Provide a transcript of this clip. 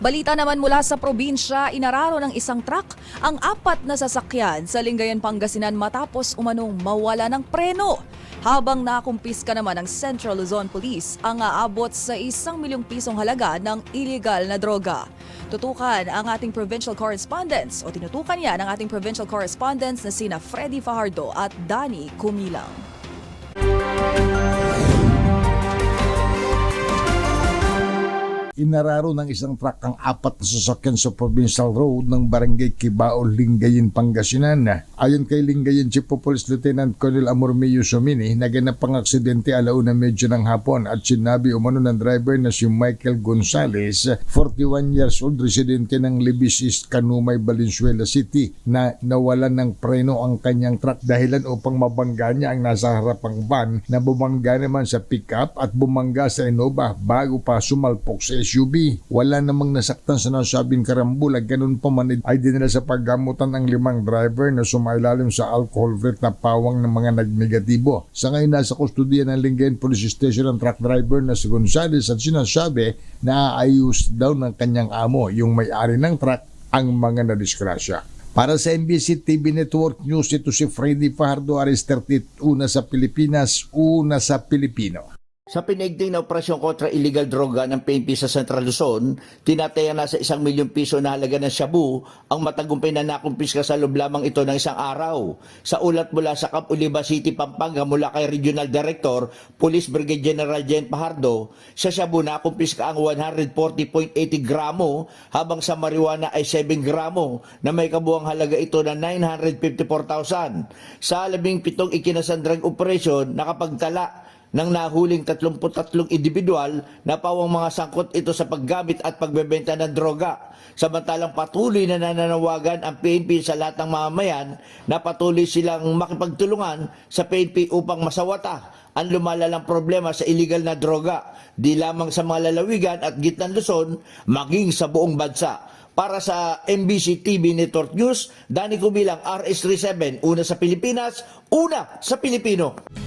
Balita naman mula sa probinsya, inararo ng isang truck ang 4 na sasakyan sa Lingayen, Pangasinan matapos umanong mawala ng preno. Habang nakumpiska naman ng Central Luzon Police ang aabot sa 1 milyong pisong halaga ng illegal na droga. Tutukan ang ating provincial correspondents o tinutukan yan ang ating provincial correspondents na sina Freddy Fajardo at Danny Kumilang. Inararo ng isang truck ang 4 na sasakyan sa provincial road ng barangay Kibao, Lingayen, Pangasinan. Ayon kay Lingayen Chief of Police Lieutenant Colonel Amormio Sumini, naganap ang aksidente alauna medyo ng hapon at sinabi umano ng driver na si Michael Gonzales, 41 years old, residente ng Libis East, Canumay, Valenzuela City, na nawalan ng preno ang kanyang truck dahilan upang mabangga niya ang nasa harapang van na bumangga naman sa pickup at bumangga sa Innova bago pa sumalpok sa SUV. Wala namang nasaktan sa nasabing karambula, ganun pa man ay dinala sa paggamutan ang 5 driver na sumailalim sa alcohol-free na pawang ng mga nagnegatibo. Sa ngayon nasa kustudiya ng Lingayen Police Station ang truck driver na si Gonzales at sinasabi na aayos daw ng kanyang amo, yung may-ari ng truck, ang mga nadisgrasya. Para sa MBC TV Network News, ito si Freddy Fajardo, Aris 30, una sa Pilipinas, una sa Pilipino. Sa pinaigting na operasyon kontra illegal droga ng PNP sa Central Luzon, tinataya na sa 1 milyong piso na halaga ng shabu ang matagumpay na nakumpiska sa loob lamang ito ng isang araw. Sa ulat mula sa Camp Oliva City, Pampanga mula kay Regional Director, Police Brigade General Jen Fajardo, sa shabu nakumpiska ang 140.80 gramo habang sa marijuana ay 7 gramo na may kabuang halaga ito na 954,000. Sa 17 ikinasandrang operasyon, nakapagtala ng nahuling 33 individual na pawang mga sangkot ito sa paggamit at pagbebenta ng droga. Samantalang patuloy na nananawagan ang PNP sa lahat ng mamamayan na patuloy silang makipagtulungan sa PNP upang masawata ang lumalalang problema sa illegal na droga, di lamang sa mga lalawigan at gitnang Luzon, maging sa buong bansa. Para sa MBC TV Network News, Danny Kumilang, RS37, una sa Pilipinas, una sa Pilipino.